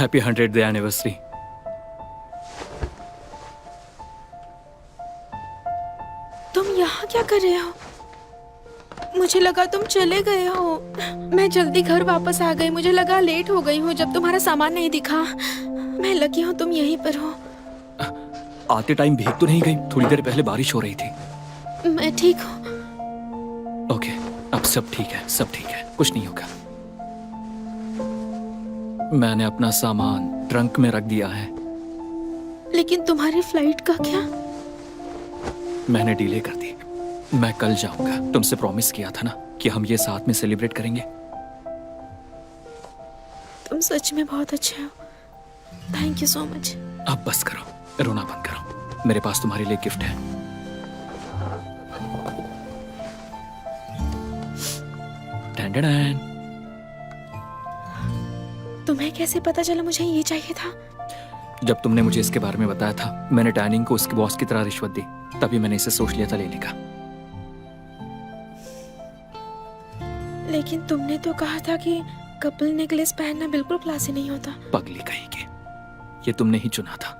Happy 100th anniversary. तुम यहाँ क्या कर रहे हो? मुझे लगा तुम चले गए हो। मैं जल्दी घर वापस आ गई। मुझे लगा लेट हो गई हूँ जब तुम्हारा सामान नहीं दिखा। मैं लकी हूँ तुम यहीं पर हो। आते टाइम भीग तो नहीं गई? थोड़ी देर पहले बारिश हो रही थी। मैं ठीक हूँ। ओके, अब सब ठीक है, सब ठीक है, कुछ नहीं होगा। मैंने अपना सामान ट्रंक में रख दिया है। लेकिन तुम्हारी फ्लाइट का क्या? मैंने डिले कर दी। मैं कल जाऊंगा। तुमसे प्रॉमिस किया था ना कि हम ये साथ में सेलिब्रेट करेंगे। तुम सच में बहुत अच्छे हो। Thank you so much. अब बस करो, रोना बंद करो। मेरे पास तुम्हारे लिए गिफ्ट है। Dan Dan Dan. तुम्हें कैसे पता चला मुझे ये चाहिए था? जब तुमने मुझे इसके बारे में बताया था, मैंने टैनिंग को उसके बॉस की तरह रिश्वत दी। तभी मैंने इसे सोच लिया था लेने का। लेकिन तुमने तो कहा था कि कपल नेकलेस पहनना बिल्कुल क्लासी नहीं होता। पगली कहेगी, ये तुमने ही चुना था।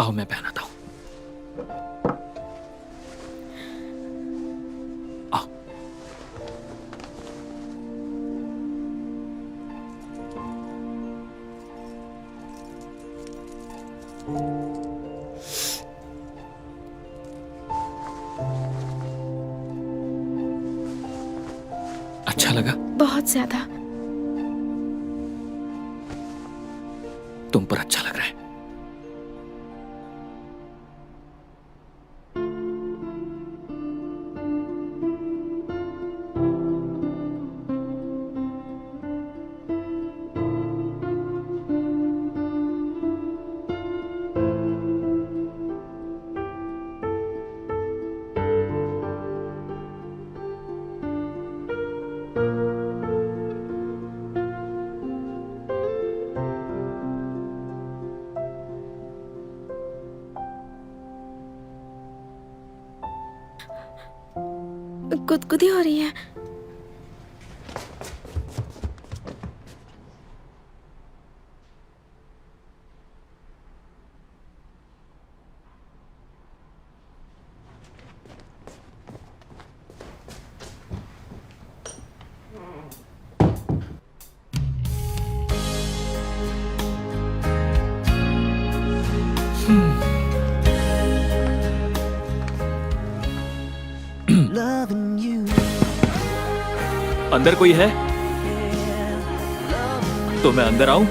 आओ मैं पहनाता हूं। आओ। अच्छा लगा? बहुत ज्यादा। तुम पर अच्छा लग रहा है। गुदगुदी हो रही है। अंदर कोई है तो मैं अंदर आऊं?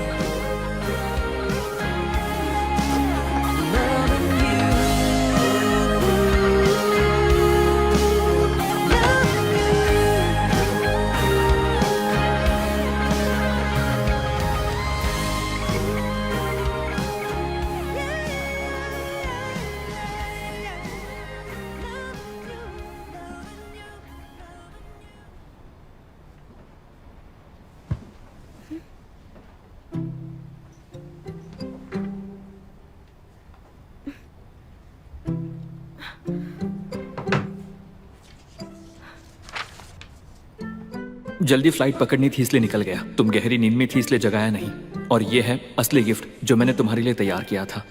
जल्दी फ्लाइट पकड़नी थी इसलिए निकल गया। तुम गहरी नींद में थी इसलिए जगाया नहीं। और ये है असली गिफ्ट जो मैंने तुम्हारे लिए तैयार किया था।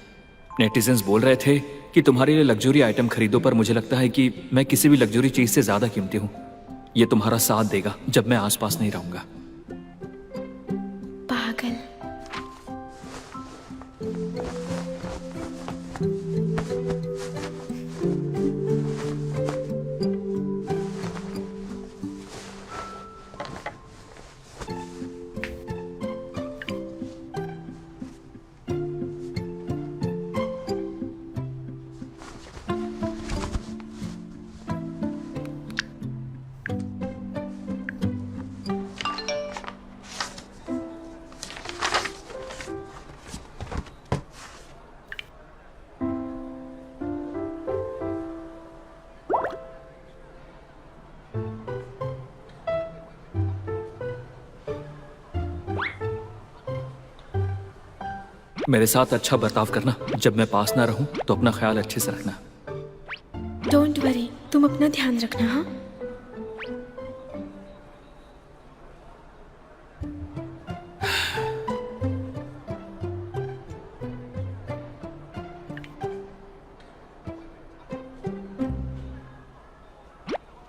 नेटिजन्स बोल रहे थे कि तुम्हारे लिए लग्जरी आइटम खरीदो, पर मुझे लगता है कि मैं किसी भी लग्जरी चीज से ज्यादा कीमती हूँ। ये तुम्हारा साथ देगा जब मैं आसपास नहीं रहूंगा। पागल। मेरे साथ अच्छा बर्ताव करना। जब मैं पास ना रहूं तो अपना ख्याल अच्छे से रखना। डोंट वरी, तुम अपना ध्यान रखना। हाँ,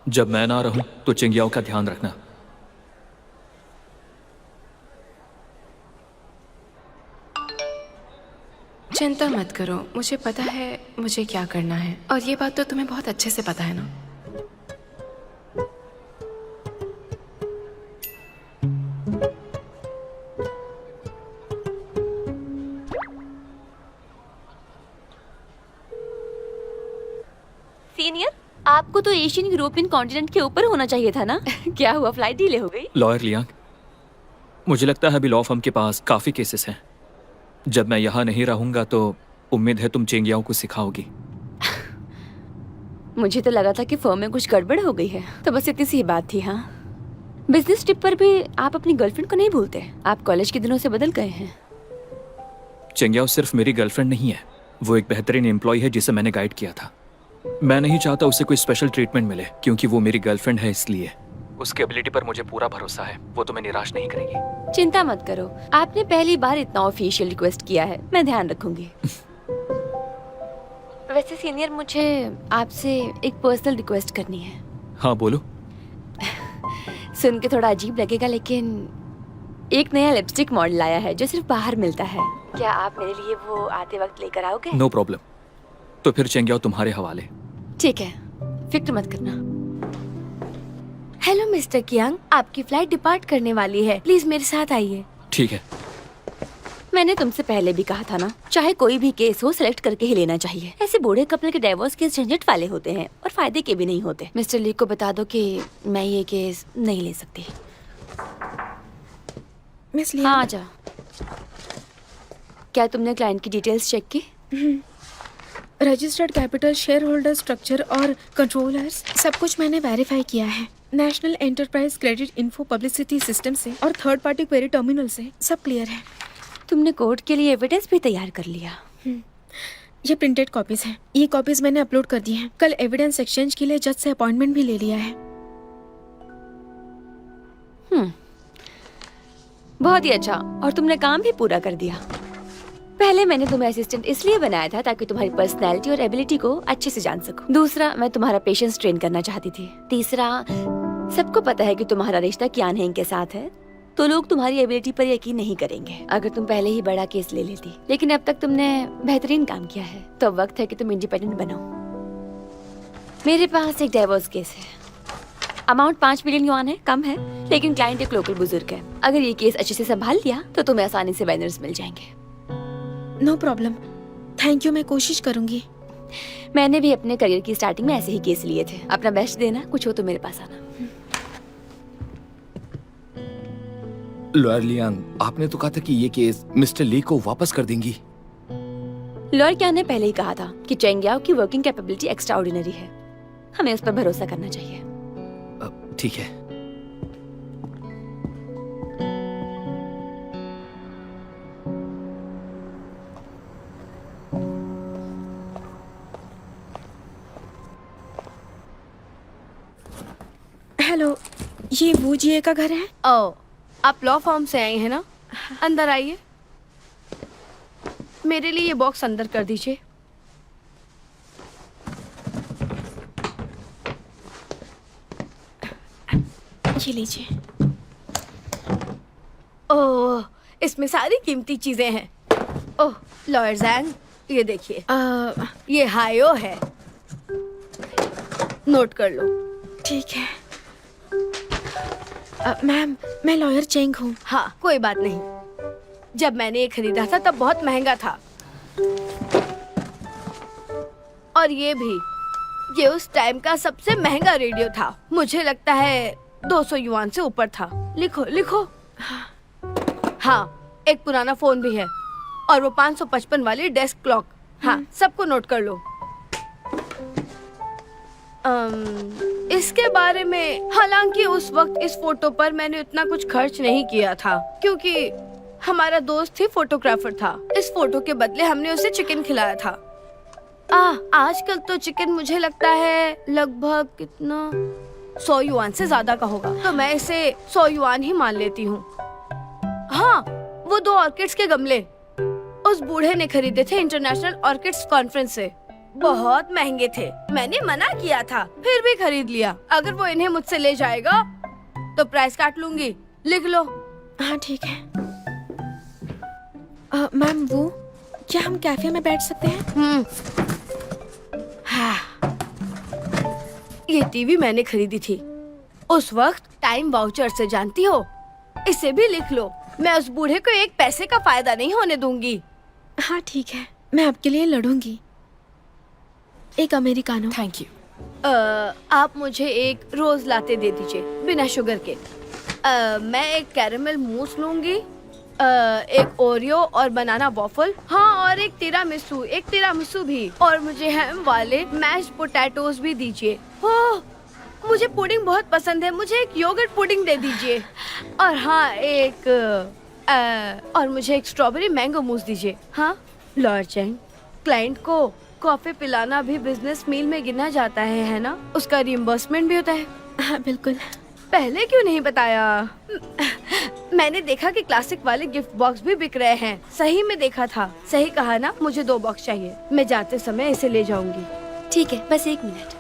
जब मैं ना रहूं तो चिंग्याओ का ध्यान रखना। चिंता मत करो, मुझे पता है मुझे क्या करना है, और ये बात तो तुम्हें बहुत अच्छे से पता है ना। सीनियर, आपको तो एशियन यूरोपियन कॉन्टिनेंट के ऊपर होना चाहिए था ना। क्या हुआ, फ्लाइट डिले हो गई? लॉयर लियांग, मुझे लगता है अभी लॉ फर्म के पास काफी केसेस हैं। जब मैं यहाँ नहीं रहूंगा तो उम्मीद है तुम चिंग्याओ को सिखाओगी। मुझे तो लगा था कि फर्म में कुछ गड़बड़ हो गई है, तो बस इतनी सी बात थी। हाँ, बिजनेस ट्रिप पर भी आप अपनी गर्लफ्रेंड को नहीं भूलते। आप कॉलेज के दिनों से बदल गए हैं। चिंग्याओ सिर्फ मेरी गर्लफ्रेंड नहीं है, वो एक बेहतरीन एम्प्लॉय है जिसे मैंने गाइड किया था। मैं नहीं चाहता उसे कोई स्पेशल ट्रीटमेंट मिले, क्योंकि वो मेरी गर्लफ्रेंड है। इसलिए उसकी एबिलिटी पर मुझे पूरा भरोसा है, वो तुम्हें निराश नहीं करेगी। चिंता मत करो, आपने पहली बार इतना ऑफिशियल रिक्वेस्ट किया है, मैं ध्यान रखूंगी। वैसे सीनियर, मुझे आपसे एक पर्सनल रिक्वेस्ट करनी है। हाँ बोलो। सुन के थोड़ा अजीब लगेगा, लेकिन एक नया लिपस्टिक मॉडल आया है जो सिर्फ बाहर मिलता है। क्या आप मेरे लिए वो आते वक्त लेकर आओगे? No problem. तो फिर चिंग्याओ तुम्हारे हवाले। ठीक है, फिक्र मत करना। हेलो मिस्टर कियांग, आपकी फ्लाइट डिपार्ट करने वाली है, प्लीज मेरे साथ आइए। ठीक है। मैंने तुमसे पहले भी कहा था ना, चाहे कोई भी केस हो सेलेक्ट करके ही लेना चाहिए। ऐसे बूढ़े कपल के डिवोर्स केस झंझट वाले होते हैं और फायदे के भी नहीं होते। मिस्टर ली को बता दो कि मैं ये केस नहीं ले सकती। मिस हाँ, आ जाओ। क्या तुमने क्लाइंट की डिटेल्स चेक की? Registered capital, share holder structure और कंट्रोलर्स, सब कुछ मैंने वेरीफाई किया है। National enterprise credit info publicity system से और थर्ड पार्टी क्वेरी टर्मिनल से सब क्लियर है। तुमने कोर्ट के लिए एविडेंस भी तैयार कर लिया? ये प्रिंटेड कॉपीज हैं। ये कॉपीज मैंने अपलोड कर दी हैं। कल एविडेंस एक्सचेंज के लिए जज से अपॉइंटमेंट भी ले लिया है। बहुत ही अच्छा, और तुमने काम भी पूरा कर दिया। पहले मैंने तुम्हें असिस्टेंट इसलिए बनाया था ताकि तुम्हारी पर्सनैलिटी और एबिलिटी को अच्छे से जान सकूं। दूसरा, मैं तुम्हारा पेशेंस ट्रेन करना चाहती थी। तीसरा, सबको पता है कि तुम्हारा रिश्ता कियान हेंग के साथ है, तो लोग तुम्हारी एबिलिटी पर यकीन नहीं करेंगे अगर तुम पहले ही बड़ा केस ले लेती। लेकिन अब तक तुमने बेहतरीन काम किया है, तो अब वक्त है कि तुम इंडिपेंडेंट बनो। मेरे पास एक डाइवोर्स केस है। अमाउंट 5 मिलियन युआन है, कम है, लेकिन क्लाइंट एक लोकल बुजुर्ग है। अगर ये केस अच्छे से संभाल लिया तो तुम्हें आसानी से वेंडर्स मिल जाएंगे। नो प्रॉब्लम, थैंक यू, मैं कोशिश करूंगी। मैंने भी अपने करियर की स्टार्टिंग में ऐसे ही केस लिए थे। अपना बेस्ट देना, कुछ हो तो मेरे पास आना। लॉयर लियांग, आपने तो कहा था कि ये केस मिस्टर ली को वापस कर देंगी। लॉयर क्या ने पहले ही कहा था कि चेंग्याओ की वर्किंग कैपेबिलिटी एक्स्ट्रा ऑर्डिनरी है, हमें उस पर भरोसा करना चाहिए। ठीक है। हेलो, ये वू जिए का घर है? ओ, आप लॉ फॉर्म से आए हैं ना? अंदर आइए। मेरे लिए ये बॉक्स अंदर कर दीजिए। ये लीजिए। ओह, इसमें सारी कीमती चीजें हैं। ओह, लॉयर जैंग, ये देखिए, ये हायो है, नोट कर लो। ठीक है। मैम, मैं लॉयर चेंग हूँ। हाँ, कोई बात नहीं। जब मैंने ये खरीदा था तब बहुत महंगा था, और ये भी, ये उस टाइम का सबसे महंगा रेडियो था। मुझे लगता है 200 युआन से ऊपर था। लिखो लिखो। हाँ, एक पुराना फोन भी है, और वो 555 वाली डेस्क क्लॉक। हाँ, सबको नोट कर लो। इसके बारे में, हालांकि उस वक्त इस फोटो पर मैंने उतना कुछ खर्च नहीं किया था, क्योंकि हमारा दोस्त ही फोटोग्राफर था। इस फोटो के बदले हमने उसे चिकन खिलाया था। आजकल तो चिकन मुझे लगता है लगभग कितना 100 युआन से ज्यादा का होगा, तो मैं इसे 100 युआन ही मान लेती हूँ। हाँ, वो 2 ऑर्किड्स के गमले उस बूढ़े ने खरीदे थे इंटरनेशनल ऑर्किड्स कॉन्फ्रेंस से। बहुत महंगे थे। मैंने मना किया था, फिर भी खरीद लिया। अगर वो इन्हें मुझसे ले जाएगा तो प्राइस काट लूंगी। लिख लो। हाँ ठीक है। मैम वो क्या हम कैफे में बैठ सकते हैं? हाँ। ये टीवी मैंने खरीदी थी उस वक्त टाइम वाउचर से, जानती हो? इसे भी लिख लो। मैं उस बूढ़े को एक पैसे का फायदा नहीं होने दूंगी। हाँ ठीक है, मैं आपके लिए लड़ूंगी। एक अमेरिकानो। Thank you. आप मुझे एक रोज लाते दे दीजिए बिना शुगर के। मैं एक कैरेमल मूस लूंगी, एक ओरियो और बनाना वॉफल, हाँ, और एक तिरामिसू भी, और मुझे हैम वाले मैश्ड पोटैटोज भी दीजिए। ओह, मुझे पुडिंग बहुत पसंद है, मुझे एक योगर्ट पुडिंग दे दीजिए। और हाँ, और मुझे एक स्ट्रॉबेरी मैंगो मूस दीजिए। हाँ लॉयर चैंग, क्लाइंट को कॉफी पिलाना भी बिजनेस मील में गिना जाता है ना? उसका रिइंबर्समेंट भी होता है। हाँ बिल्कुल। पहले क्यों नहीं बताया? मैंने देखा कि क्लासिक वाले गिफ्ट बॉक्स भी बिक रहे हैं। सही में देखा था। सही कहा ना? मुझे 2 बॉक्स चाहिए। मैं जाते समय इसे ले जाऊंगी। ठीक है, बस 1 मिनट।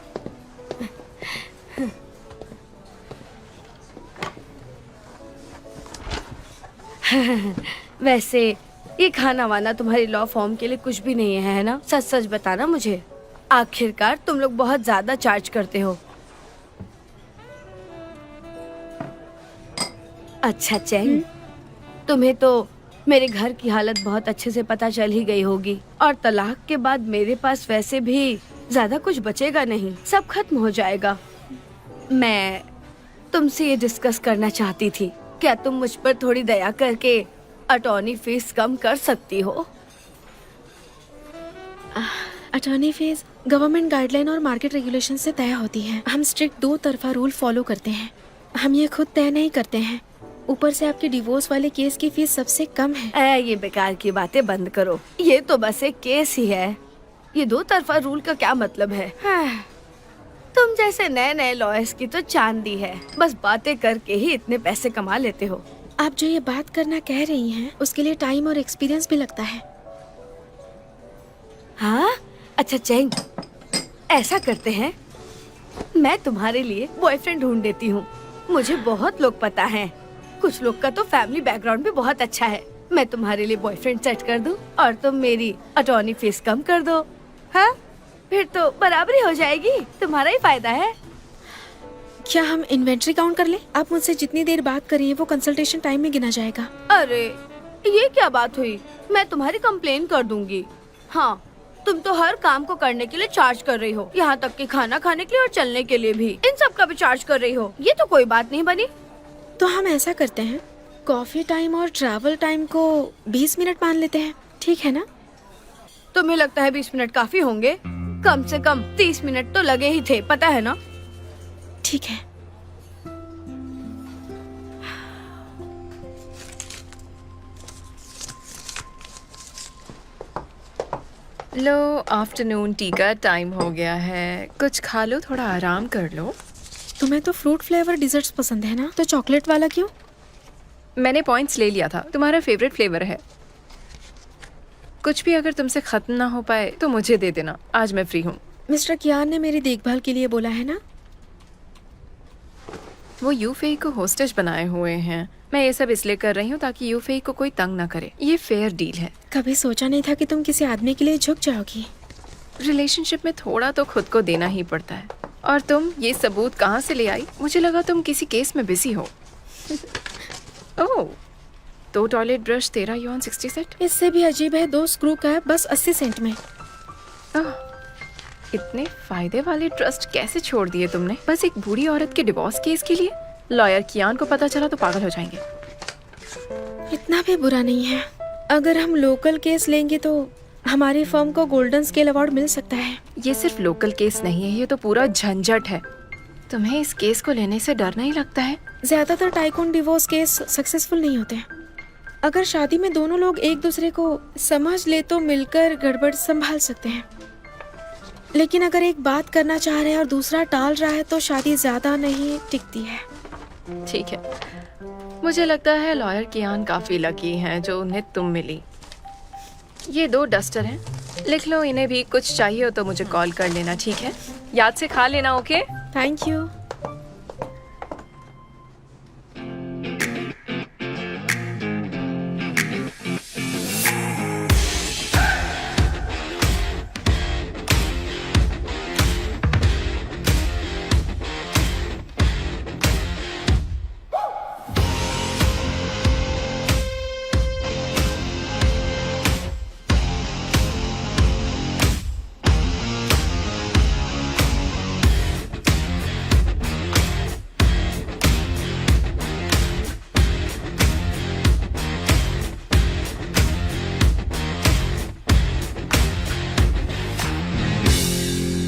वैसे ये खाना वाना तुम्हारी लॉ फॉर्म के लिए कुछ भी नहीं है ना? सच सच बताना मुझे। आखिरकार तुम लोग बहुत ज्यादा चार्ज करते हो। अच्छा चैंग, तुम्हें तो मेरे घर की हालत बहुत अच्छे से पता चल ही गई होगी, और तलाक के बाद मेरे पास वैसे भी ज्यादा कुछ बचेगा नहीं, सब खत्म हो जाएगा। मैं तुमसे ये डिस्कस करना चाहती थी, क्या तुम मुझ पर थोड़ी दया करके अटॉर्नी फीस कम कर सकती हो? अटॉर्नी फीस गवर्नमेंट गाइडलाइन और मार्केट रेगुलेशन से तय होती है। हम स्ट्रिक्ट 2 तरफा रूल फॉलो करते हैं। हम ये खुद तय नहीं करते हैं। ऊपर से आपके डिवोर्स वाले केस की फीस सबसे कम है। ये बेकार की बातें बंद करो। ये तो बस एक केस ही है। ये 2 तरफा रूल का क्या मतलब है? तुम जैसे नए नए लॉयर्स की तो चांदी है, बस बातें करके ही इतने पैसे कमा लेते हो। आप जो ये बात करना कह रही हैं, उसके लिए टाइम और एक्सपीरियंस भी लगता है। हाँ, अच्छा चैंग, ऐसा करते हैं, मैं तुम्हारे लिए बॉयफ्रेंड ढूंढ देती हूँ। मुझे बहुत लोग पता हैं। कुछ लोग का तो फैमिली बैकग्राउंड भी बहुत अच्छा है। मैं तुम्हारे लिए बॉयफ्रेंड सेट कर दूँ और तुम मेरी अटॉर्नी फीस कम कर दो। हाँ, फिर तो बराबरी हो जाएगी, तुम्हारा ही फायदा है। क्या हम इन्वेंट्री काउंट कर ले? आप मुझसे जितनी देर बात करिए वो कंसल्टेशन टाइम में गिना जाएगा। अरे ये क्या बात हुई? मैं तुम्हारी कंप्लेन कर दूंगी। हाँ, तुम तो हर काम को करने के लिए चार्ज कर रही हो, यहाँ तक कि खाना खाने के लिए और चलने के लिए भी। इन सब का भी चार्ज कर रही हो। ये तो कोई बात नहीं बनी। तो हम ऐसा करते हैं, कॉफी टाइम और ट्रैवल टाइम को 20 मिनट मान लेते हैं, ठीक है ना? तुम्हें लगता है 20 मिनट काफी होंगे? कम से कम 30 मिनट तो लगे ही थे, पता है ना? ठीक है। लो, आफ्टरनून टी का टाइम हो गया है। कुछ खा लो, थोड़ा आराम कर लो। तुम्हें तो फ्रूट फ्लेवर डिजर्ट्स पसंद है ना, तो चॉकलेट वाला क्यों? मैंने पॉइंट्स ले लिया था, तुम्हारा फेवरेट फ्लेवर है। कुछ भी अगर तुमसे खत्म ना हो पाए तो मुझे दे देना, आज मैं फ्री हूँ। मिस्टर कियान ने मेरी देखभाल के लिए बोला है ना? वो यूफेई को होस्टेज बनाए हुए हैं। मैं ये सब इसलिए कर रही हूँ ताकि यूफेई को कोई तंग ना करे। ये फेयर डील है। कभी सोचा नहीं था कि तुम किसी आदमी के लिए झुक जाओगी। रिलेशनशिप में थोड़ा तो खुद को देना ही पड़ता है। और तुम ये सबूत कहाँ से ले आई? मुझे लगा तुम किसी केस में बिजी हो। ओह, 2 टॉयलेट ब्रश 13 युआन 60 सेट। इससे भी अजीब है, 2 स्क्रू का है, बस 80 सेंट में। इतने फायदे वाले ट्रस्ट कैसे छोड़ दिए तुमने? बस एक बूढ़ी औरत के डिवोर्स केस के लिए? लॉयर कियान को पता चला तो पागल हो जाएंगे। इतना भी बुरा नहीं है। अगर हम लोकल केस लेंगे तो हमारी फर्म को गोल्डन स्केल अवार्ड मिल सकता है। ये सिर्फ लोकल केस नहीं है, ये तो पूरा झंझट है। तुम्हें इस केस को लेने से डर नहीं लगता है? ज्यादातर टाइकून डिवोर्स केस सक्सेसफुल नहीं होते। अगर शादी में दोनों लोग एक दूसरे को समझ ले तो मिलकर गड़बड़ संभाल सकते हैं, लेकिन अगर एक बात करना चाह रहे हैं और दूसरा टाल रहा है तो शादी ज्यादा नहीं टिकती है। ठीक है, मुझे लगता है लॉयर कियान काफी लकी हैं जो उन्हें तुम मिली। ये 2 डस्टर हैं, लिख लो, इन्हें भी कुछ चाहिए हो तो मुझे कॉल कर लेना, ठीक है? याद से खा लेना, okay? Thank you.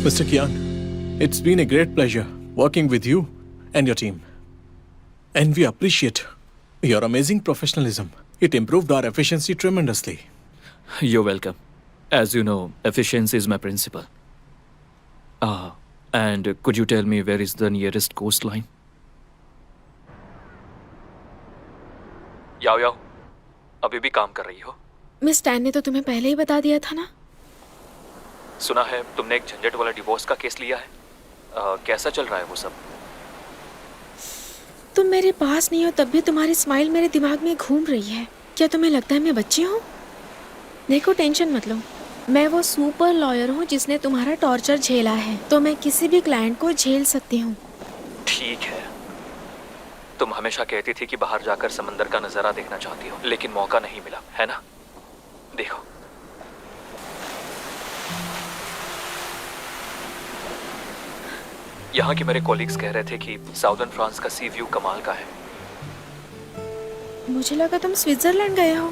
Mr. Kian, it's been a great pleasure working with you and your team. And we appreciate your amazing professionalism. It improved our efficiency tremendously. You're welcome. As you know, efficiency is my principle. And could you tell me where is the nearest coastline? याओ याओ, अभी भी काम कर रही हो? Miss tan ने तो तुम्हें पहले ही बता दिया था ना। सुना है तुमने एक झंझट वाला डिवोर्स का केस लिया है। कैसा चल रहा है वो सब? तुम मेरे पास नहीं हो तब भी तुम्हारी स्माइल मेरे दिमाग में घूम रही है। क्या तुम्हें लगता है मैं बच्ची हूँ? देखो, टेंशन मत लो, मैं वो सुपर लॉयर हूँ जिसने तुम्हारा टॉर्चर झेला है, तो मैं किसी भी क्लाइंट को झेल सकती हूँ। ठीक है, तुम हमेशा कहती थी कि बाहर जाकर समंदर का नजारा देखना चाहती हो, लेकिन मौका नहीं मिला, है ना? देखो, यहाँ के मेरे कॉलीग्स कह रहे थे कि साउदर्न फ्रांस का सी व्यू कमाल का है। मुझे लगा तुम स्विट्जरलैंड गए हो।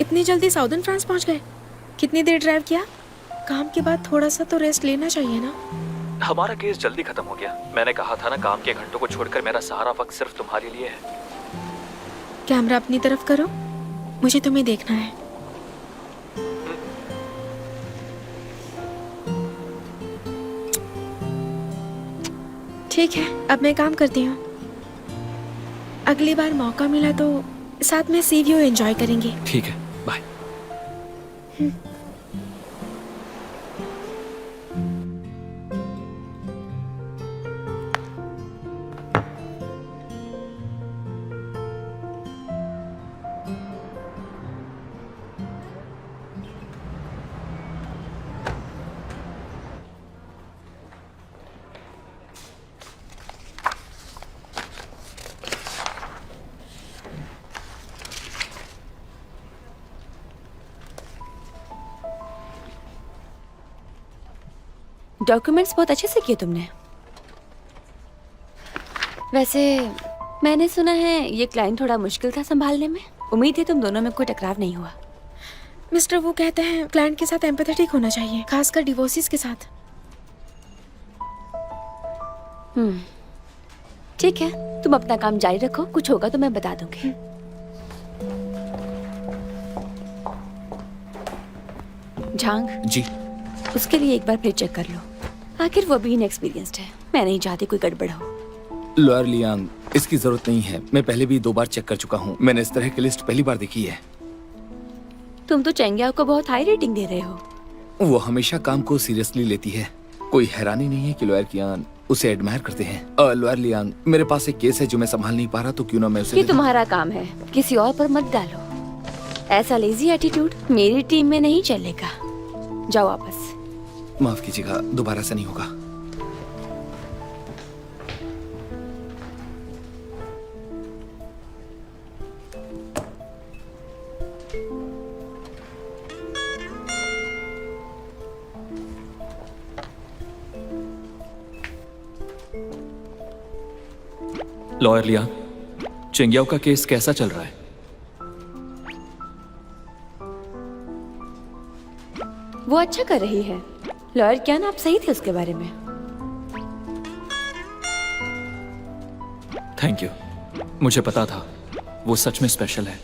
इतनी जल्दी साउदर्न फ्रांस पहुँच गए? कितनी देर ड्राइव किया? काम के बाद थोड़ा सा तो रेस्ट लेना चाहिए ना। हमारा केस जल्दी खत्म हो गया। मैंने कहा था ना, काम के घंटों को छोड़कर मेरा सारा वक्त सिर्फ तुम्हारे लिए है। कैमरा अपनी तरफ करो, मुझे तुम्हें देखना है। ठीक है, अब मैं काम करती हूँ। अगली बार मौका मिला तो साथ में सी व्यू एंजॉय करेंगे। ठीक है, बाय। डॉक्यूमेंट्स बहुत अच्छे से किए तुमने। वैसे मैंने सुना है ये क्लाइंट थोड़ा मुश्किल था संभालने में। उम्मीद है तुम दोनों में कोई टकराव नहीं हुआ। मिस्टर वो कहते हैं क्लाइंट के साथ एम्पैथेटिक होना चाहिए, खासकर डिवोर्सिस के साथ। ठीक है, तुम अपना काम जारी रखो, कुछ होगा तो मैं बता दूंगी। झांग जी। उसके लिए एक बार फिर चेक कर लो, आखिर वो भी इनएक्सपीरियंस्ड है। मैं नहीं चाहती कोई गड़बड़ हो। लॉयर लियांग, इसकी जरूरत नहीं है। मैं पहले भी 2 बार चेक कर चुका हूँ। मैंने इस तरह की लिस्ट पहली बार देखी है। तुम तो चेंगियाओ को बहुत हाई रेटिंग दे रहे हो। वो हमेशा काम को सीरियसली लेती है। कोई हैरानी नहीं है कि लॉयर कियान उसे एडमायर करते हैं। लॉयर लियांग, मेरे पास एक केस है जो मैं संभाल नहीं पा रहा, तो क्यों ना मैं उसे ये तुम्हारा काम है, किसी और पर मत डालो। ऐसा लेजी एटीट्यूड मेरी टीम में नहीं चलेगा। जाओ वापस। माफ कीजिएगा, दोबारा से नहीं होगा। लॉयर लिया, चेंगियाओ का केस कैसा चल रहा है? वो अच्छा कर रही है। लॉयर क्या ना, आप सही थे उसके बारे में। थैंक यू, मुझे पता था वो सच में स्पेशल है।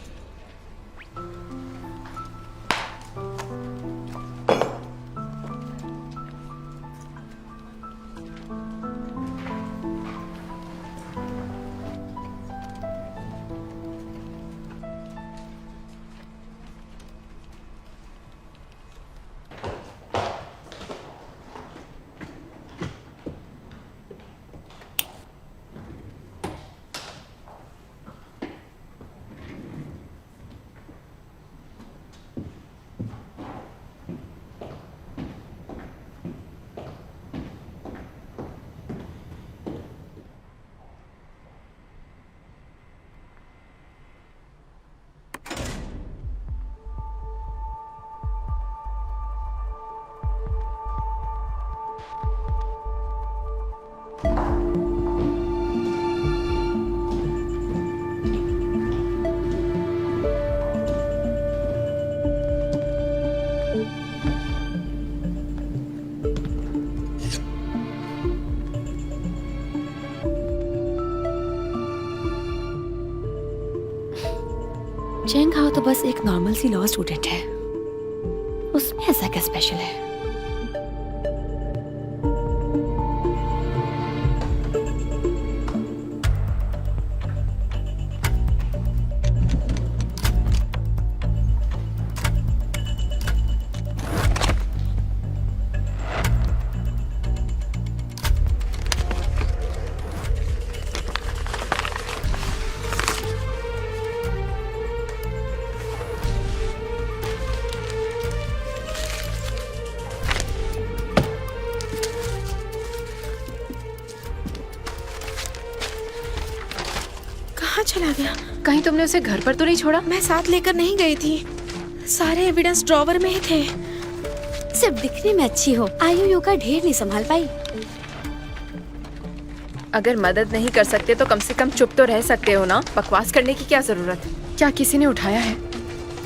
चेंग हाओ तो बस एक नॉर्मल सी लॉ स्टूडेंट है, उसमें ऐसा क्या स्पेशल है? कहाँ चला गया? कहीं तुमने उसे घर पर तो नहीं छोड़ा? मैं साथ लेकर नहीं गई थी, सारे एविडेंस ड्रॉवर में ही थे। सिर्फ दिखने में अच्छी हो, आईओयू का ढेर नहीं संभाल पाई। अगर मदद नहीं कर सकते तो कम से कम चुप तो रह सकते हो ना। बकवास करने की क्या जरूरत है? क्या किसी ने उठाया है?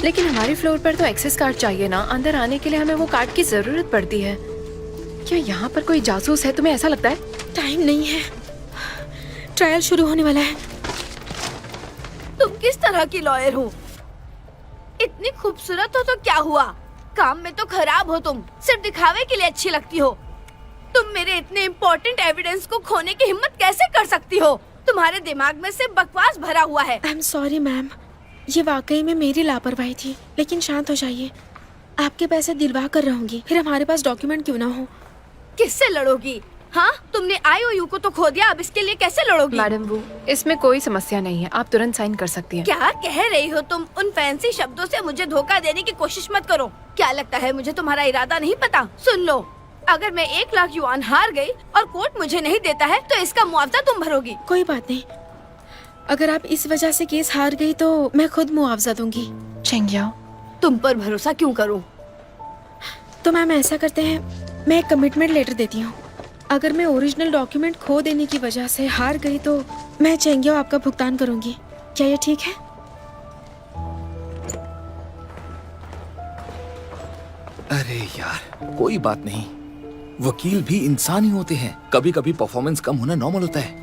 लेकिन हमारे फ्लोर पर तो एक्सेस कार्ड चाहिए ना, अंदर आने के लिए हमें वो कार्ड की जरूरत पड़ती है। क्या यहाँ पर कोई जासूस है, तुम्हें ऐसा लगता है? टाइम नहीं है, ट्रायल शुरू होने वाला है। तुम किस तरह की लॉयर हो? इतनी खूबसूरत हो तो क्या हुआ, काम में तो खराब हो तुम, सिर्फ दिखावे के लिए अच्छी लगती हो। तुम मेरे इतने इम्पोर्टेंट एविडेंस को खोने की हिम्मत कैसे कर सकती हो? तुम्हारे दिमाग में सिर्फ बकवास भरा हुआ है। आई एम सॉरी मैम, ये वाकई में मेरी लापरवाही थी। लेकिन शांत हो जाइए, आपके पैसे दिलवा कर रहूंगी, फिर हमारे पास डॉक्यूमेंट क्यों ना हो। किससे लड़ोगी? हाँ, तुमने आईओयू को तो खो दिया, अब इसके लिए कैसे लड़ोगी? मैडम वो, इसमें कोई समस्या नहीं है, आप तुरंत साइन कर सकती हैं। क्या कह रही हो तुम? उन फैंसी शब्दों से मुझे धोखा देने की कोशिश मत करो। क्या लगता है मुझे तुम्हारा इरादा नहीं पता? सुन लो, अगर मैं 1 लाख युआन हार गई और कोर्ट मुझे नहीं देता है तो इसका मुआवजा तुम भरोगी। कोई बात नहीं, अगर आप इस वजह से केस हार गई तो मैं खुद मुआवजा दूंगी। चेंग याओ, तुम पर भरोसा क्यों करूं? तो मैम ऐसा करते हैं, मैं एक कमिटमेंट लेटर देती हूँ। अगर मैं ओरिजिनल डॉक्यूमेंट खो देने की वजह से हार गई तो मैं चेंगियो आपका भुगतान करूंगी। क्या ये ठीक है? अरे यार, कोई बात नहीं, वकील भी इंसान ही होते हैं, कभी कभी परफॉर्मेंस कम होना नॉर्मल होता है।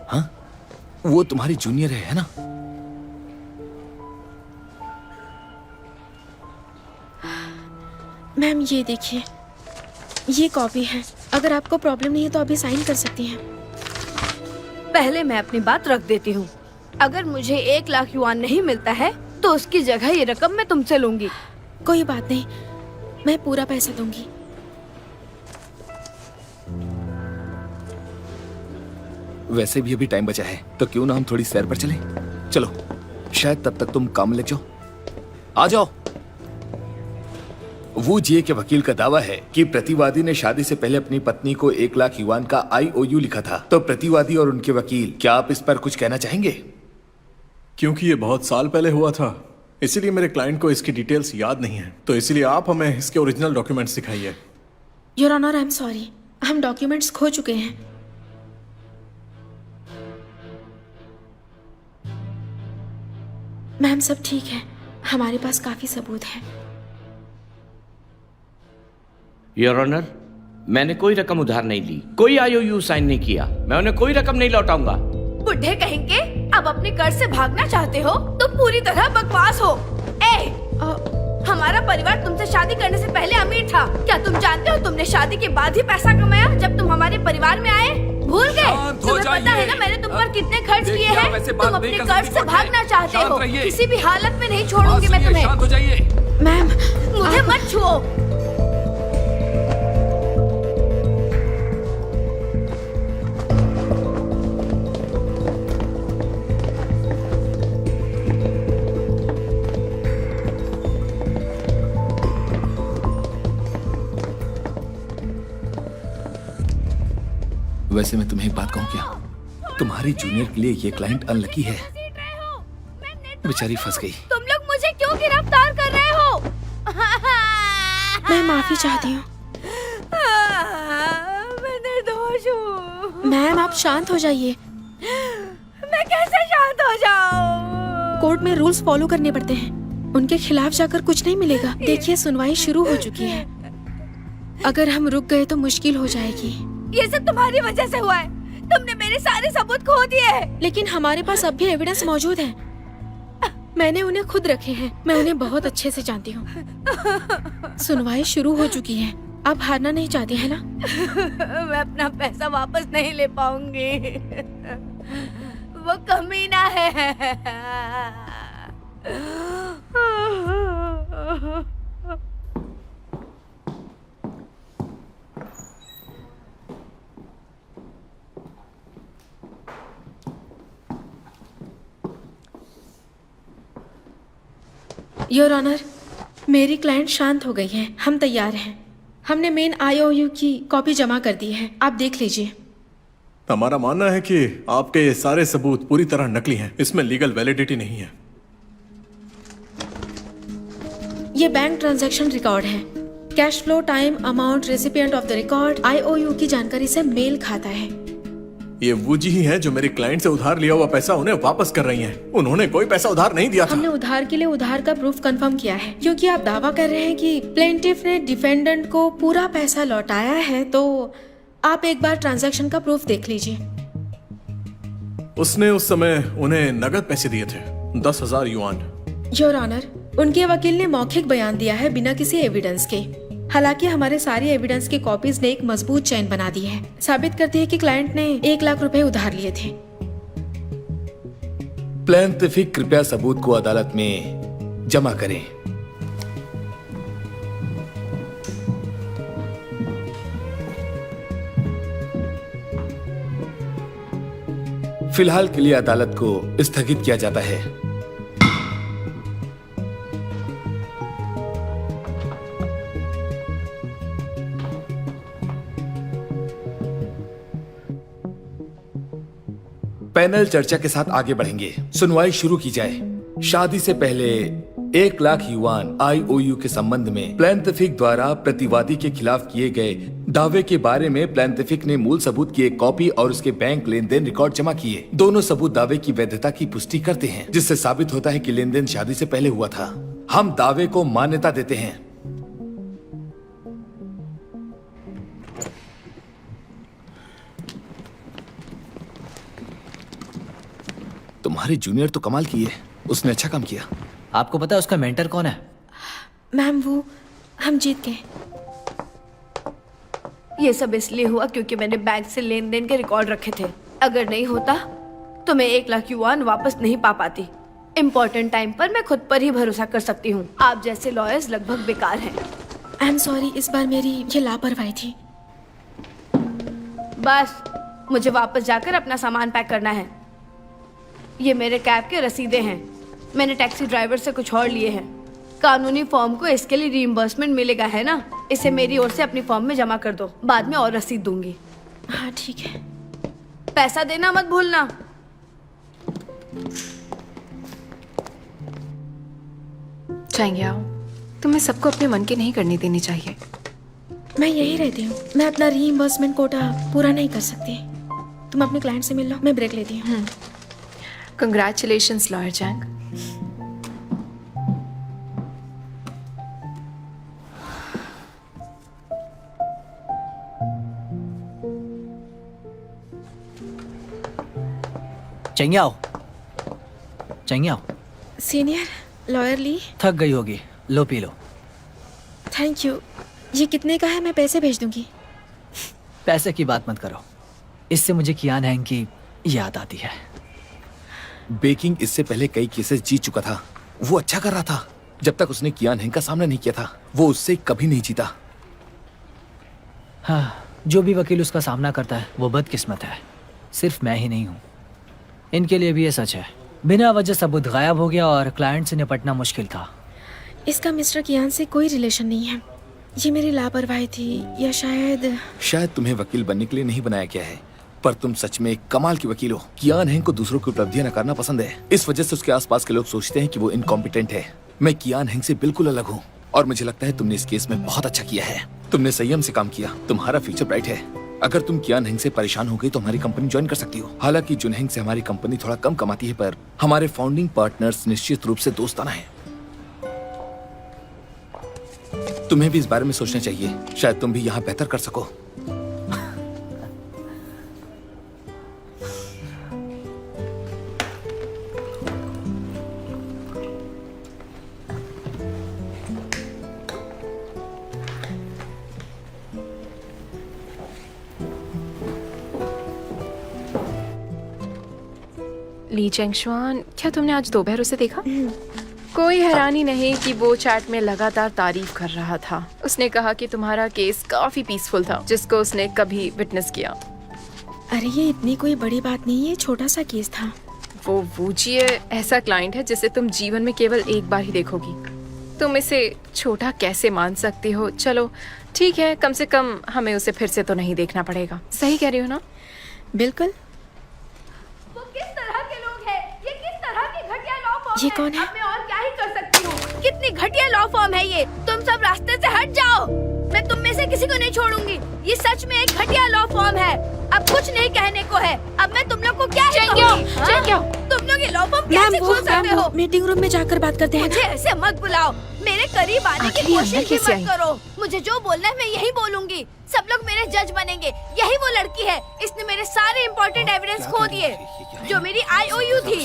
हाँ, वो तुम्हारी जूनियर है ना? मैम ये देखिए, ये कॉपी है, अगर आपको प्रॉब्लम नहीं है तो अभी साइन कर सकती हैं। पहले मैं अपनी बात रख देती हूँ, अगर मुझे 1 लाख युआन नहीं मिलता है तो उसकी जगह ये रकम मैं तुमसे लूंगी। कोई बात नहीं, मैं पूरा पैसा दूंगी। वैसे भी अभी टाइम बचा है, तो क्यों ना हम थोड़ी सैर पर चलें? चलो, शायद तब तक तुम काम में लग जाओ। आ जाओ। वू जिए के वकील का दावा है कि प्रतिवादी ने शादी से पहले अपनी पत्नी को 1 लाख युआन का आईओयू लिखा था। तो प्रतिवादी और उनके वकील, क्या आप इस पर कुछ कहना चाहेंगे? क्योंकि ये बहुत साल पहले हुआ था, इसीलिए मेरे क्लाइंट को इसकी डिटेल्स याद नहीं है, तो इसीलिए आप हमें इसके ओरिजिनल डॉक्यूमेंट्स दिखाइए। Your honour, I am sorry, हम डॉक्यूमेंट्स खो चुके हैं। मैम सब ठीक है, हमारे पास काफी सबूत है। योर ऑनर, मैंने कोई रकम उधार नहीं ली, कोई आईओयू साइन नहीं किया, मैं उन्हें कोई रकम नहीं लौटाऊंगा। बुढ़े कहेंगे, अब अपने कर्ज से भागना चाहते हो? तुम पूरी तरह बकवास हो। हमारा परिवार तुमसे शादी करने से पहले अमीर था। क्या तुम जानते हो तुमने शादी के बाद ही पैसा कमाया जब तुम हमारे परिवार में आए? भूल गए? तुम्हें पता है ना मैंने तुम पर कितने खर्च किए हैं? तुम अपने कर्ज से भागना चाहते हो। किसी भी हालत में नहीं छोड़ूंगी मैं तुम्हें। मैम मुझे मत छुओ। वैसे मैं तुम्हें एक बात कहूँ क्या? तुम्हारी जूनियर के लिए ये क्लाइंट अनलकी है, बेचारी फंस गई। तुम लोग मुझे क्यों गिरफ्तार कर रहे हो? मैं माफी चाहती हूँ। मैं निर्दोष हूँ। मैम आप शांत हो जाइए, मैं कैसे शांत हो जाऊँ? कोर्ट में रूल्स फॉलो करने पड़ते हैं, उनके खिलाफ जाकर कुछ नहीं मिलेगा। देखिए सुनवाई शुरू हो चुकी है, अगर हम रुक गए तो मुश्किल हो जाएगी। ये सब तुम्हारी वजह से हुआ है, तुमने मेरे सारे सबूत खो दिए हैं। लेकिन हमारे पास अब भी एविडेंस मौजूद है। मैंने उन्हें खुद रखे हैं। मैं उन्हें बहुत अच्छे से जानती हूँ। सुनवाई शुरू हो चुकी है। आप हारना नहीं चाहती है ना? मैं अपना पैसा वापस नहीं ले पाऊंगी। वो कमीना है। योर ऑनर, मेरी क्लाइंट शांत हो गई है। हम तैयार हैं। हमने मेन IOU की कॉपी जमा कर दी है, आप देख लीजिए। हमारा मानना है कि आपके ये सारे सबूत पूरी तरह नकली हैं। इसमें लीगल वैलिडिटी नहीं है। ये बैंक ट्रांजैक्शन रिकॉर्ड है। Cash flow, time, amount, recipient of the record, IOU की जानकारी से मेल खाता है। ये वो जी ही हैं जो मेरे क्लाइंट से उधार लिया हुआ पैसा उन्हें वापस कर रही हैं। उन्होंने कोई पैसा उधार नहीं दिया था। हमने उधार के लिए उधार का प्रूफ कंफर्म किया है, क्योंकि आप दावा कर रहे हैं कि प्लेंटिफ ने डिफेंडेंट को पूरा पैसा लौटाया है, तो आप एक बार ट्रांजैक्शन का प्रूफ देख लीजिए। उसने उस समय उन्हें नगद पैसे दिए थे, 10,000 युआन। योर ऑनर, उनके वकील ने मौखिक बयान दिया है बिना किसी एविडेंस के। हालांकि हमारे सारी एविडेंस की कॉपीज ने एक मजबूत चेन बना दी है, साबित करती है कि क्लाइंट ने 1 लाख रुपए उधार लिए थे। प्लेंटिफ कृपया सबूत को अदालत में जमा करें। फिलहाल के लिए अदालत को स्थगित किया जाता है। पैनल चर्चा के साथ आगे बढ़ेंगे। सुनवाई शुरू की जाए। शादी से पहले 1 लाख युआन IOU के संबंध में प्लेंटिफ द्वारा प्रतिवादी के खिलाफ किए गए दावे के बारे में प्लेंटिफ ने मूल सबूत की एक कॉपी और उसके बैंक लेन देन रिकॉर्ड जमा किए। दोनों सबूत दावे की वैधता की पुष्टि करते हैं, जिससे साबित होता है कि लेन देन शादी से पहले हुआ था। हम दावे को मान्यता देते हैं। तुम्हारे जूनियर तो कमाल की है। उसने अच्छा काम किया। आपको पता है उसका मेंटर कौन है? मैम, वो हम जीत गए। ये सब इसलिए हुआ क्योंकि मैंने बैंक से लेन देन के रिकॉर्ड रखे थे। अगर नहीं होता तो मैं 1 लाख युआन वापस नहीं पा पाती। इम्पोर्टेंट टाइम पर मैं खुद पर ही भरोसा कर सकती हूँ। आप जैसे लॉयर्स लगभग बेकार हैं। आई एम सॉरी, इस बार मेरी ये लापरवाही थी। बस मुझे वापस जाकर अपना सामान पैक करना है। ये मेरे कैब के रसीदे हैं। मैंने टैक्सी ड्राइवर से कुछ और लिए हैं। कानूनी फॉर्म को इसके लिए रीइंबर्समेंट मिलेगा, है ना? इसे मेरी ओर से अपनी फॉर्म में जमा कर दो। बाद में और रसीद दूंगी। हाँ ठीक है। पैसा देना मत भूलना। चाहिए आओ। तुम्हें सबको अपने मन की नहीं करनी देनी चाहिए। मैं यही रहती हूँ। मैं अपना रीइंबर्समेंट कोटा पूरा नहीं कर सकती। तुम अपने क्लाइंट से मिल लो, मैं ब्रेक लेती हूँ। Congratulations lawyer जैंग। चाहिए आओ, चाहिए आओ। सीनियर लॉयर ली, थक गई होगी, लो पी लो। Thank you. ये कितने का है? मैं पैसे भेज दूंगी। पैसे की बात मत करो, इससे मुझे कियान हैंग की याद आती है। बेकिंग इससे पहले कई केसेस जीत चुका था। वो अच्छा कर रहा था जब तक उसने कियान हेंग का सामना नहीं किया था। वो उससे कभी नहीं जीता। हाँ, जो भी वकील उसका सामना करता है वो बदकिस्मत है। सिर्फ मैं ही नहीं हूँ, इनके लिए भी ये सच है। बिना वजह सबूत गायब हो गया और क्लाइंट से निपटना मुश्किल था। इसका मिस्टर कियान से कोई रिलेशन नहीं है। ये मेरी लापरवाही थी, या शायद तुम्हें वकील बनने के लिए नहीं बनाया गया है, पर तुम सच में एक कमाल की वकील हो। कियान हेंग को दूसरों की उपलब्धियां नकारना पसंद है। इस वजह से उसके आसपास के लोग सोचते हैं कि वो इनकॉम्पिटेंट है। मैं कियान हेंग से बिल्कुल अलग हूँ और मुझे लगता है तुमने इस केस में बहुत अच्छा किया है। तुमने संयम से काम किया। तुम्हारा फ्यूचर ब्राइट है। अगर तुम कियान हेंग से परेशान हो गई तो हमारी कंपनी ज्वाइन कर सकती हो। हालांकि जुनहेंग से हमारी कंपनी थोड़ा कम कमाती है, पर हमारे फाउंडिंग पार्टनर्स निश्चित रूप से दोस्ताना है। तुम्हें भी इस बारे में सोचना चाहिए। शायद तुम भी यहाँ बेहतर कर सको। ली चेंगशुआन, क्या तुमने आज दोपहर उसे देखा? कोई हैरानी नहीं कि वो चैट में लगातार तारीफ कर रहा था। उसने कहा कि तुम्हारा केस काफी पीसफुल था, जिसको उसने कभी विटनेस किया। अरे ये इतनी कोई बड़ी बात नहीं है, छोटा सा केस था। वो वूजिए ऐसा क्लाइंट है जिसे तुम जीवन में केवल एक बार ही देखोगी। तुम इसे छोटा कैसे मान सकती हो? चलो ठीक है, कम से कम हमें उसे फिर से तो नहीं देखना पड़ेगा। सही कह रही हो ना? बिल्कुल। वो किस तरह के लोग हैं? ये किस तरह की घटिया लॉ फॉर्म ये कौन है? अब मैं और क्या ही कर सकती हूँ? कितनी घटिया लॉ फॉर्म है ये। तुम सब रास्ते से हट जाओ, मैं तुम में से किसी को नहीं छोड़ूंगी। ये सच में एक घटिया लॉ फॉर्म है। अब कुछ नहीं कहने को है। अब मैं तुम लोग को क्या ही कहूँगी? हाँ? तुम लोग ये लॉ फॉर्म कैसे खोल सकते हो? मीटिंग रूम में जाकर बात करते हैं। मुझे ऐसे मत बुलाओ, मेरे करीब आने की आखिर ये कोशिश अंदर भी कैसे मत आई? करो। मुझे जो बोलना है मैं यही बोलूंगी। सब लोग मेरे जज बनेंगे। यही वो लड़की है, इसने मेरे सारे इम्पोर्टेंट एविडेंस खो दिए। जो मेरी IOU थी,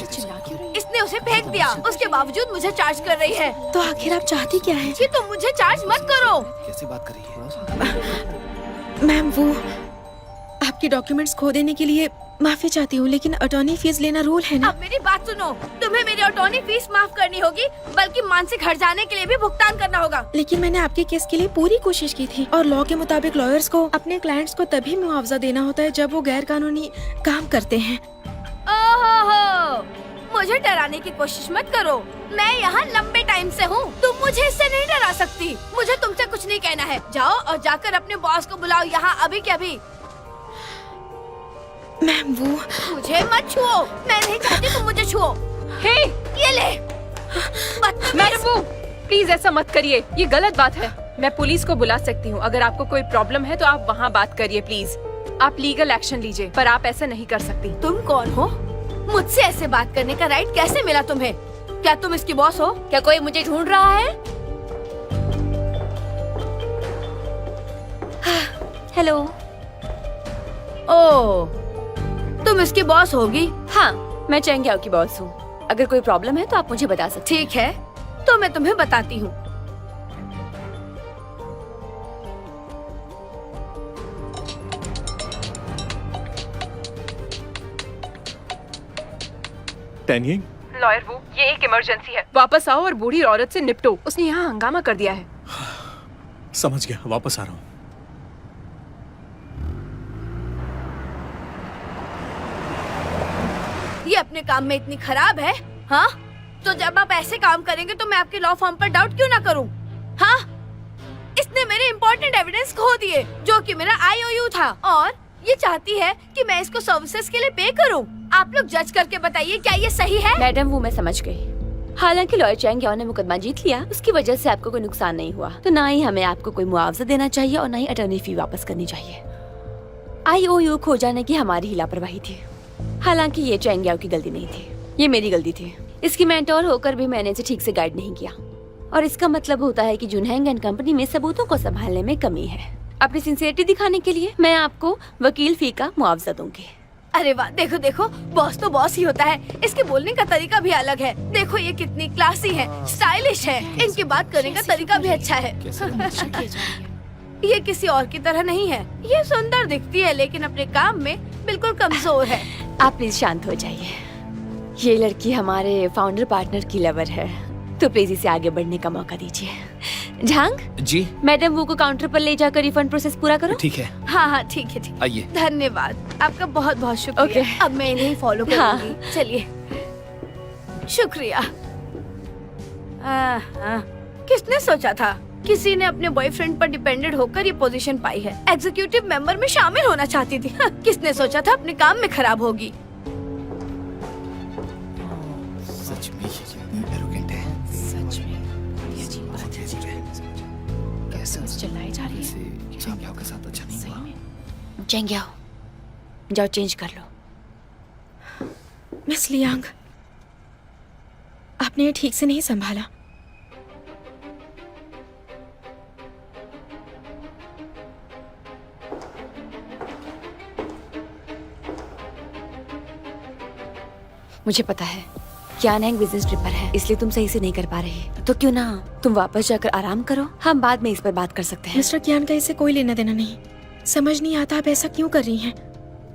इसने उसे फेंक दिया। उसके बावजूद मुझे चार्ज कर रही है। तो आखिर आप चाहती क्या है? कि तुम मुझे चार्ज मत करो। कैसे बात कर रही है? मैम वो आपके डॉक्यूमेंट्स खो देने के लिए माफी चाहती हूँ, लेकिन अटॉर्नी फीस लेना रूल है ना। अब मेरी बात सुनो, तुम्हें मेरी अटॉर्नी फीस माफ करनी होगी, बल्कि मानसिक हट जाने के लिए भी भुगतान करना होगा। लेकिन मैंने आपके केस के लिए पूरी कोशिश की थी, और लॉ के मुताबिक लॉयर्स को अपने क्लाइंट्स को तभी मुआवजा देना होता है जब वो गैर कानूनी काम करते हैं। ओहो, मुझे डराने की कोशिश मत करो। मैं यहाँ लंबे टाइम से हूँ, तुम मुझे इससे नहीं डरा सकती। मुझे तुमसे कुछ नहीं कहना है। जाओ और जाकर अपने बॉस को बुलाओ यहाँ अभी के अभी। मैम वो मुझे मत छुओ, मैं नहीं चाहती तुम मुझे छुओ। हे ये ले बदतमीज। मैडम वो, प्लीज ऐसा मत करिए, ये गलत बात है। मैं पुलिस को बुला सकती हूँ। अगर आपको कोई प्रॉब्लम है तो आप वहाँ बात करिए प्लीज। आप लीगल एक्शन लीजिए, पर आप ऐसा नहीं कर सकती। तुम कौन हो? मुझसे ऐसे बात करने का राइट कैसे मिला तुम्हें? क्या तुम इसकी बॉस हो? क्या कोई मुझे ढूंढ रहा है? हेलो। ओह, तुम इसकी बॉस होगी? हाँ, मैं चेंग्याओ की बॉस हूँ। अगर कोई प्रॉब्लम है तो आप मुझे बता सकते ठीक है, तो मैं तुम्हें बताती हूँ। टैनिंग, लॉयर वो, ये एक इमरजेंसी है। वापस आओ और बूढ़ी औरत से निपटो। उसने यहाँ हंगामा कर दिया है। समझ गया, वापस आ रहा हूँ। ये अपने काम में इतनी खराब है? हाँ, तो जब आप ऐसे काम करेंगे तो मैं आपके लॉ फॉर्म पर डाउट क्यों ना करूँ? हाँ, इसने मेरे इम्पोर्टेंट एविडेंस खो दिए, जो कि मेरा IOU था, और ये चाहती है कि मैं इसको सर्विसेज के लिए पे करूँ। आप लोग जज करके बताइए, क्या ये सही है? मैडम वो मैं समझ गई। हालांकि लॉयर चेंग्याओ ने मुकदमा जीत लिया, उसकी वजह से आपको कोई नुकसान नहीं हुआ, तो ना ही हमें आपको कोई मुआवजा देना चाहिए और ना ही अटॉर्नी फी वापस करनी चाहिए। IOU खो जाने की हमारी ही लापरवाही थी। हालांकि ये चेंग्याओ की गलती नहीं थी, ये मेरी गलती थी। इसकी मेंटोर होकर भी मैंने इसे ठीक से गाइड नहीं किया, और इसका मतलब होता है कि जुनहेंग एंड कंपनी में सबूतों को संभालने में कमी है। अपनी सिंसियरिटी दिखाने के लिए मैं आपको वकील फी का मुआवजा दूंगी। अरे वाह, देखो देखो, बॉस तो बॉस ही होता है। इसके बोलने का तरीका भी अलग है। देखो ये कितनी क्लासी है, स्टाइलिश है, इनकी बात करने का तरीका भी अच्छा है। ये किसी और की तरह नहीं है। ये सुंदर दिखती है, लेकिन अपने काम में बिल्कुल कमजोर है। आप प्लीज शांत हो जाइए। ये लड़की हमारे फाउंडर पार्टनर की लवर है, तो प्लीज इसे आगे बढ़ने का मौका दीजिए। झांग जी मैडम वो को काउंटर पर ले जाकर रिफंड प्रोसेस पूरा करो। ठीक है, हाँ हाँ ठीक है, ठीक। आइए। धन्यवाद, आपका बहुत बहुत शुक्रिया। ओके। अब मैं इन्हें फॉलो हाँ। करूंगी। चलिए, शुक्रिया। किसने सोचा था किसी ने अपने बॉयफ्रेंड पर डिपेंडेंट होकर ये पोजीशन पाई है। एग्जीक्यूटिव मेंबर में शामिल होना चाहती थी। किसने सोचा था अपने काम में खराब होगी। सच में ये कितनी एरोगेंट है। सच में ये बहुत ही अजीब है। कैसे चिल्लाई जा रही है। इसे चेंग्याओ के साथ अच्छा नहीं हुआ। चेंग्याओ जाओ चेंज कर लो। मिस लियांग, आपने ये ठीक से नहीं संभाला। मुझे पता है क्यानहेंग बिजनेस ट्रिप पर है, इसलिए तुम सही से नहीं कर पा रही। तो क्यों ना तुम वापस जाकर आराम करो, हम बाद में इस पर बात कर सकते हैं। मिस्टर कियान का इससे कोई लेना देना नहीं। समझ नहीं आता आप ऐसा क्यों कर रही हैं।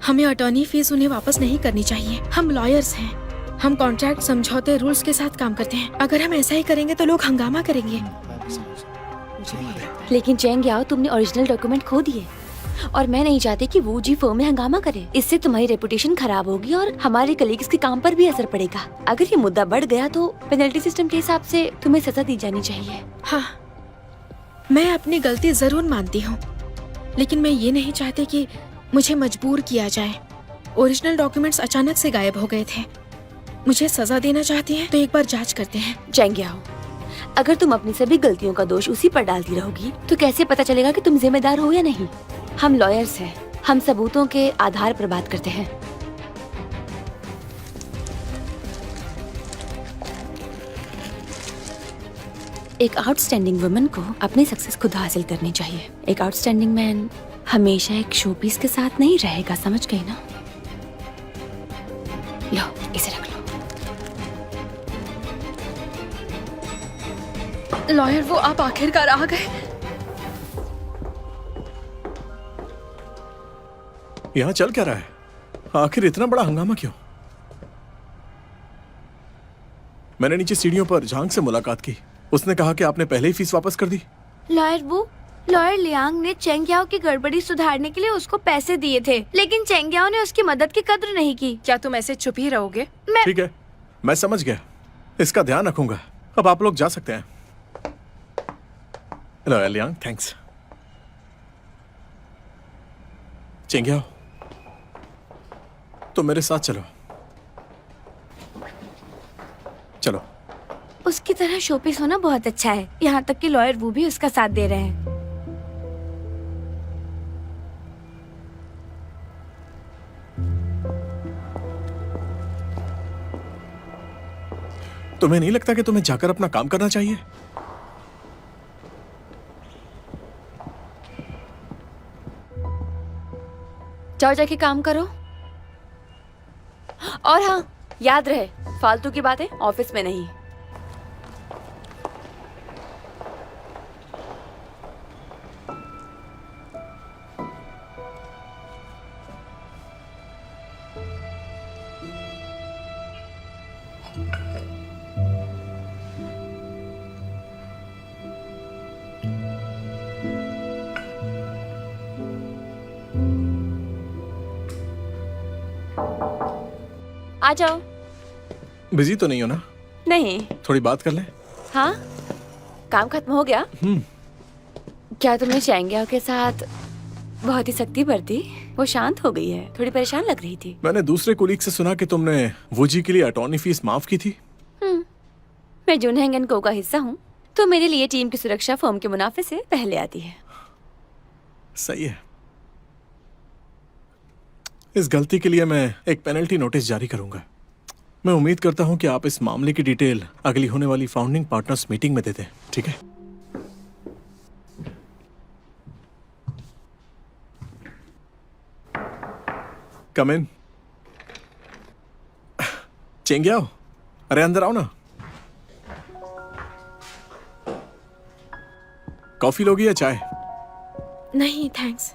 हमें अटॉर्नी फीस उन्हें वापस नहीं करनी चाहिए। हम लॉयर्स हैं। हम कॉन्ट्रैक्ट समझौते रूल्स के साथ काम करते हैं। अगर हम ऐसा ही करेंगे तो लोग हंगामा करेंगे। लेकिन चेंग याओ, तुमने ओरिजिनल डॉक्यूमेंट खो दिए और मैं नहीं चाहती कि वो जी फर्म में हंगामा करे। इससे तुम्हारी रेपुटेशन खराब होगी और हमारे कलीग्स के काम पर भी असर पड़ेगा। अगर ये मुद्दा बढ़ गया तो पेनल्टी सिस्टम के हिसाब से तुम्हें सजा दी जानी चाहिए। हाँ, मैं अपनी गलती जरूर मानती हूँ, लेकिन मैं ये नहीं चाहती कि मुझे मजबूर किया जाए। ओरिजिनल डॉक्यूमेंट्स अचानक से गायब हो गए थे। मुझे सजा देना चाहती हैं तो एक बार जांच करते हैं। चेंग याओ, अगर तुम अपनी सभी गलतियों का दोष उसी पर डालती रहोगी तो कैसे पता चलेगा कि तुम जिम्मेदार हो या नहीं? हम लॉयर्स हैं, हम सबूतों के आधार पर बात करते हैं। एक आउटस्टैंडिंग वुमन को अपनी सक्सेस खुद हासिल करनी चाहिए। एक आउटस्टैंडिंग मैन हमेशा एक शोपीस के साथ नहीं रहेगा, समझ गई ना? लो, इसे रख लो। लॉयर, वो आप आखिरकार आ गए। यहाँ चल क्या रहा है? आखिर इतना बड़ा हंगामा क्यों? मैंने नीचे सीढ़ियों पर झांग से मुलाकात की। उसने कहा कि आपने पहले ही फीस वापस कर दी। लॉयर लियांग ने चेंग याओ की गड़बड़ी सुधारने के लिए उसको पैसे दिए थे, लेकिन चेंग याओ ने उसकी मदद की कद्र नहीं की। क्या तुम ऐसे चुप ही रहोगे? ठीक है, मैं समझ गया, इसका ध्यान रखूंगा। अब आप लोग जा सकते हैं। Lawyer Liang, thanks. चेंग याओ, तो मेरे साथ चलो। चलो। उसकी तरह शोपीस होना बहुत अच्छा है, यहाँ तक कि लॉयर वो भी उसका साथ दे रहे हैं। तुम्हें नहीं लगता कि तुम्हें जाकर अपना काम करना चाहिए? जाओ, जाके काम करो। और हाँ, याद रहे, फालतू की बातें ऑफिस में नहीं। आ जाओ। बिजी तो नहीं हो ना? नहीं। थोड़ी बात कर लें? हाँ, काम खत्म हो गया? क्या तुमने चेंग याओ के साथ बहुत ही सख्ती बरती? वो शांत हो गई है, थोड़ी परेशान लग रही थी। मैंने दूसरे कोलीग से सुना कि तुमने वूजी के लिए अटॉर्नी फीस माफ की थी। मैं जुनहेंग एंड को का हिस्सा हूँ, तो मेरे लिए टीम की सुरक्षा फर्म के मुनाफे से पहले आती है। सही है। इस गलती के लिए मैं एक पेनल्टी नोटिस जारी करूंगा। मैं उम्मीद करता हूं कि आप इस मामले की डिटेल अगली होने वाली फाउंडिंग पार्टनर्स मीटिंग में दे दें, ठीक है? कम इन। चेंग याओ, अरे अंदर आओ ना। कॉफी लोगी या चाय? नहीं, थैंक्स।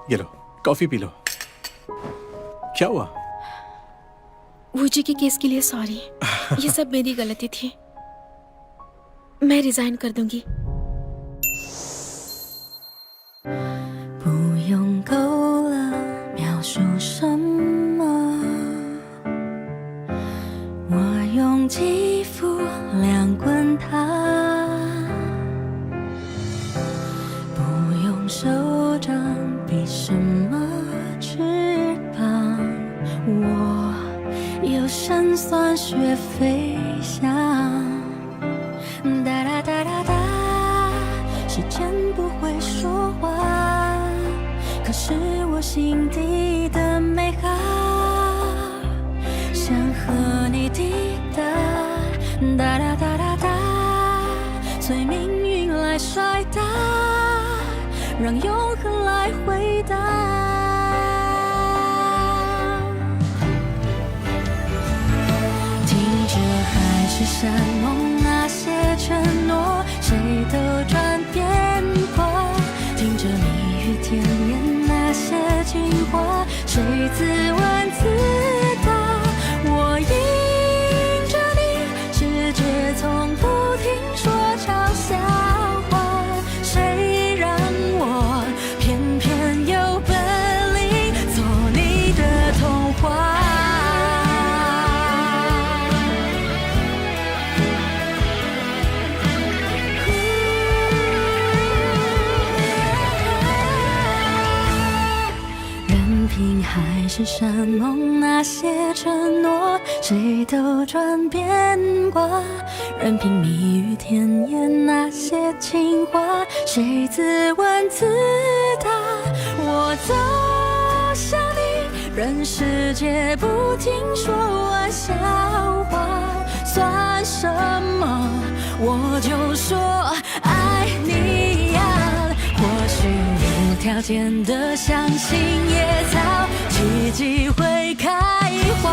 ये लो, कॉफी पी लो। क्या हुआ? वूजी के केस के लिए सॉरी। ये सब मेरी गलती थी। मैं रिजाइन कर दूंगी। 不用够了描述什么，我用肌肤量滚它，不用手掌比什么翅膀，我有山酸雪飞翔。哒哒哒哒哒，时间不会说话，可是我心底的美好，想和你抵达。哒哒哒哒哒，随命运来甩打，让永恒来回答。听着海市蜃楼那些承诺，谁谁自问自答？我迎着你，世界从不停说嘲笑话，谁让我偏偏有本领做你的童话？任凭海誓山盟，那些承诺，谁都转变过。任凭蜜语甜言，那些情话，谁自问自答？我走向你，任世界不停说我笑话，算什么？我就说爱你呀。或许无条件的相信野草，奇迹会开花。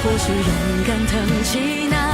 或许勇敢腾起那